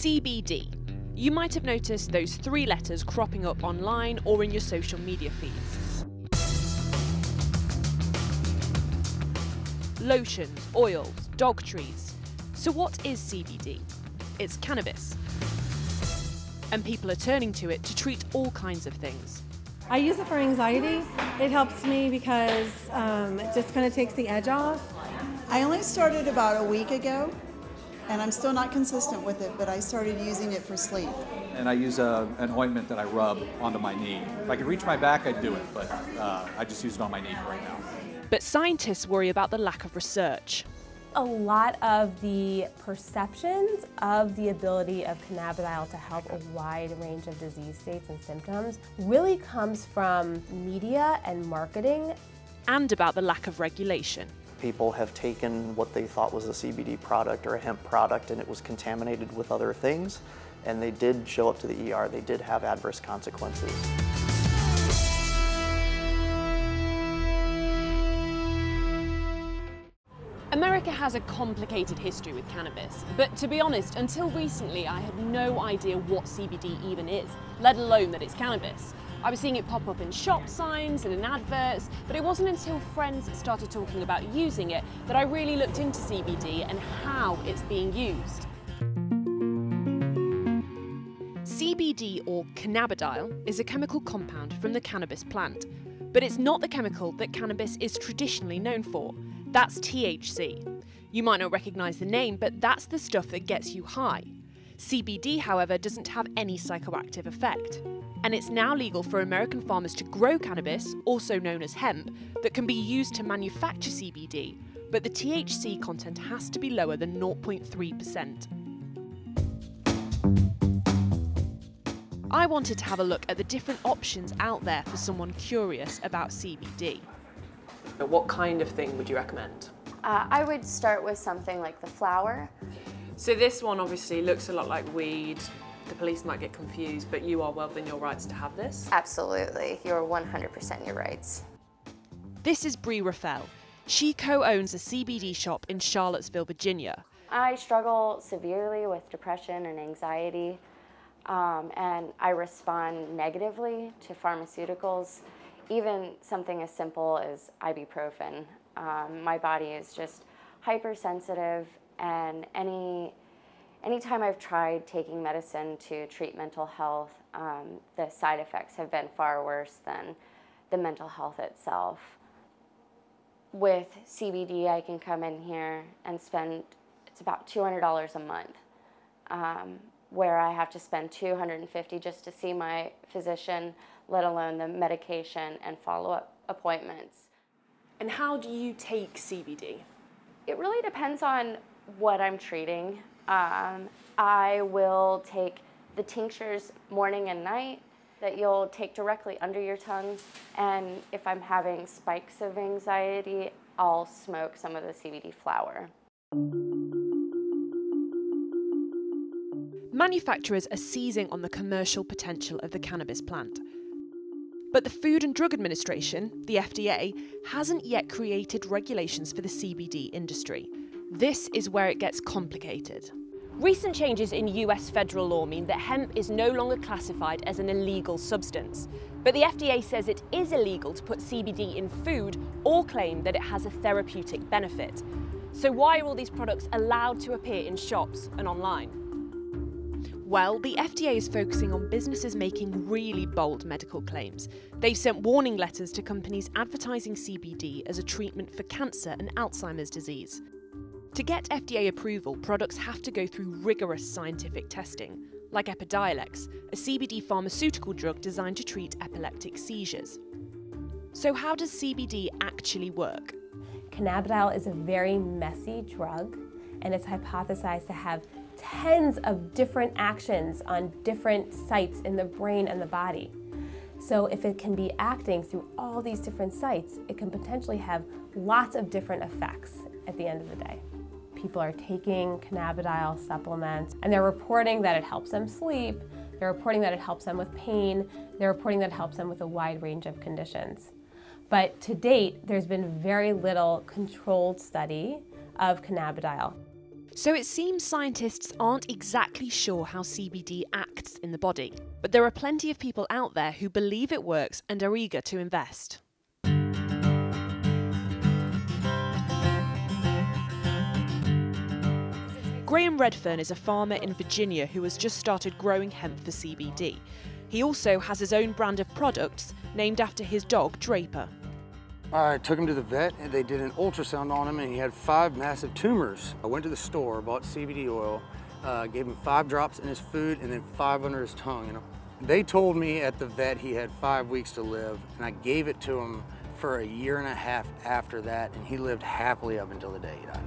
CBD. You might have noticed those 3 letters cropping up online or in your social media feeds. Lotions, oils, dog treats. So what is CBD? It's cannabis. And people are turning to it to treat all kinds of things. I use it for anxiety. It helps me because it just kind of takes the edge off. I only started about a week ago, and I'm still not consistent with it, but I started using it for sleep. And I use an ointment that I rub onto my knee. If I could reach my back, I'd do it, but I just use it on my knee for right now. But scientists worry about the lack of research. A lot of the perceptions of the ability of cannabidiol to help a wide range of disease states and symptoms really comes from media and marketing. And about the lack of regulation. People have taken what they thought was a CBD product or a hemp product and it was contaminated with other things, and they did show up to the ER. They did have adverse consequences. America has a complicated history with cannabis, but to be honest, until recently I had no idea what CBD even is, let alone that it's cannabis. I was seeing it pop up in shop signs and in adverts, but it wasn't until friends started talking about using it that I really looked into CBD and how it's being used. CBD, or cannabidiol, is a chemical compound from the cannabis plant, but it's not the chemical that cannabis is traditionally known for. That's THC. You might not recognise the name, but that's the stuff that gets you high. CBD, however, doesn't have any psychoactive effect. And it's now legal for American farmers to grow cannabis, also known as hemp, that can be used to manufacture CBD, but the THC content has to be lower than 0.3%. I wanted to have a look at the different options out there for someone curious about CBD. What kind of thing would you recommend? I would start with something like the flower. So this one obviously looks a lot like weed. The police might get confused, but you are well within your rights to have this. Absolutely, you're 100% in your rights. This is Bree Raphael. She co-owns a CBD shop in Charlottesville, Virginia. I struggle severely with depression and anxiety, and I respond negatively to pharmaceuticals. Even something as simple as ibuprofen. My body is just hypersensitive, and anytime I've tried taking medicine to treat mental health, the side effects have been far worse than the mental health itself. With CBD, I can come in here and spend, it's about $200 a month, where I have to spend $250 just to see my physician, let alone the medication and follow-up appointments. And how do you take CBD? It really depends on what I'm treating. I will take the tinctures morning and night that you'll take directly under your tongue. And if I'm having spikes of anxiety, I'll smoke some of the CBD flower. Manufacturers are seizing on the commercial potential of the cannabis plant. But the Food and Drug Administration, the FDA, hasn't yet created regulations for the CBD industry. This is where it gets complicated. Recent changes in US federal law mean that hemp is no longer classified as an illegal substance. But the FDA says it is illegal to put CBD in food or claim that it has a therapeutic benefit. So why are all these products allowed to appear in shops and online? Well, the FDA is focusing on businesses making really bold medical claims. They've sent warning letters to companies advertising CBD as a treatment for cancer and Alzheimer's disease. To get FDA approval, products have to go through rigorous scientific testing, like Epidiolex, a CBD pharmaceutical drug designed to treat epileptic seizures. So how does CBD actually work? Cannabidiol is a very messy drug, and it's hypothesized to have tens of different actions on different sites in the brain and the body. So if it can be acting through all these different sites, it can potentially have lots of different effects at the end of the day. People are taking cannabidiol supplements, and they're reporting that it helps them sleep, they're reporting that it helps them with pain, they're reporting that it helps them with a wide range of conditions. But to date, there's been very little controlled study of cannabidiol. So it seems scientists aren't exactly sure how CBD acts in the body, but there are plenty of people out there who believe it works and are eager to invest. Graham Redfern is a farmer in Virginia who has just started growing hemp for CBD. He also has his own brand of products named after his dog, Draper. I took him to the vet and they did an ultrasound on him and he had 5 massive tumors. I went to the store, bought CBD oil, gave him 5 drops in his food and then 5 under his tongue. And they told me at the vet he had 5 weeks to live, and I gave it to him for a year and a half after that, and he lived happily up until the day he died.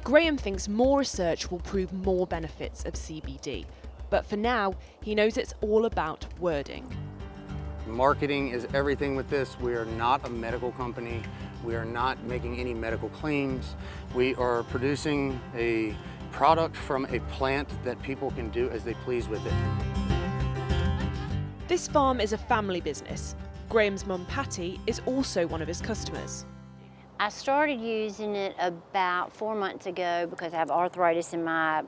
Graham thinks more research will prove more benefits of CBD, but for now, he knows it's all about wording. Marketing is everything with this. We are not a medical company. We are not making any medical claims. We are producing a product from a plant that people can do as they please with it. This farm is a family business. Graham's mum, Patty, is also one of his customers. I started using it about 4 months ago because I have arthritis in my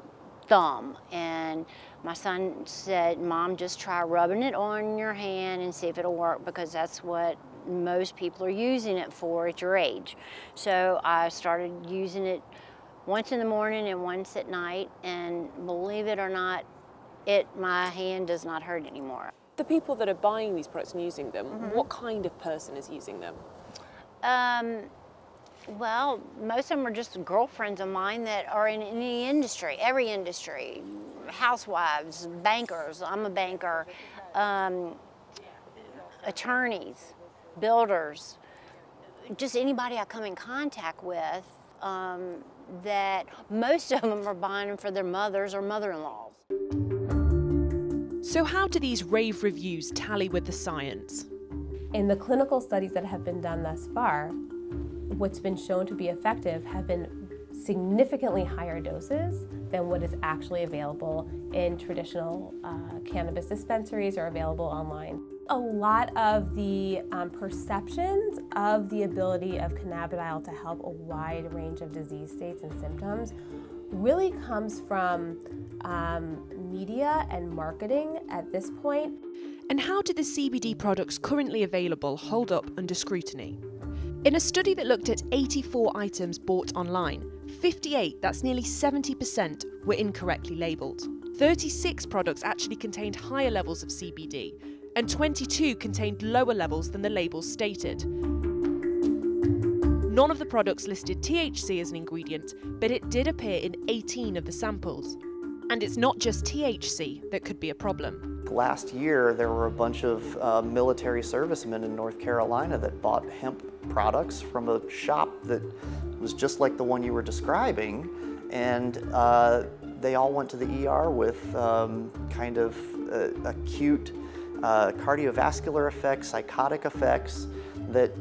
thumb, and my son said, "Mom, just try rubbing it on your hand and see if it'll work, because that's what most people are using it for at your age." So I started using it once in the morning and once at night, and believe it or not, my hand does not hurt anymore. The people that are buying these products and using them, what kind of person is using them? Well, most of them are just girlfriends of mine that are in any industry, every industry. Housewives, bankers, I'm a banker, attorneys, builders, just anybody I come in contact with, that most of them are buying them for their mothers or mother-in-laws. So how do these rave reviews tally with the science? In the clinical studies that have been done thus far, what's been shown to be effective have been significantly higher doses than what is actually available in traditional cannabis dispensaries or available online. A lot of the perceptions of the ability of cannabidiol to help a wide range of disease states and symptoms really comes from media and marketing at this point. And how do the CBD products currently available hold up under scrutiny? In a study that looked at 84 items bought online, 58, that's nearly 70%, were incorrectly labelled. 36 products actually contained higher levels of CBD, and 22 contained lower levels than the labels stated. None of the products listed THC as an ingredient, but it did appear in 18 of the samples. And it's not just THC that could be a problem. Last year, there were a bunch of military servicemen in North Carolina that bought hemp products from a shop that was just like the one you were describing, and they all went to the ER with kind of acute cardiovascular effects, psychotic effects that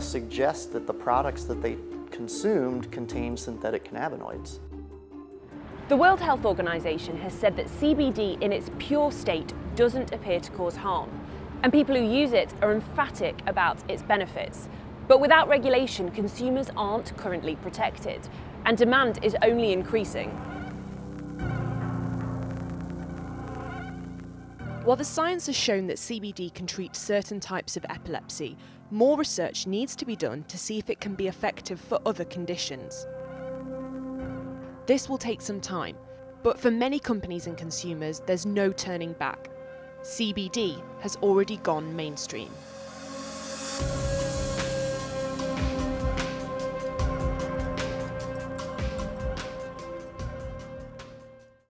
suggest that the products that they consumed contained synthetic cannabinoids. The World Health Organization has said that CBD in its pure state doesn't appear to cause harm, and people who use it are emphatic about its benefits. But without regulation, consumers aren't currently protected, and demand is only increasing. While the science has shown that CBD can treat certain types of epilepsy, more research needs to be done to see if it can be effective for other conditions. This will take some time, but for many companies and consumers, there's no turning back. CBD has already gone mainstream.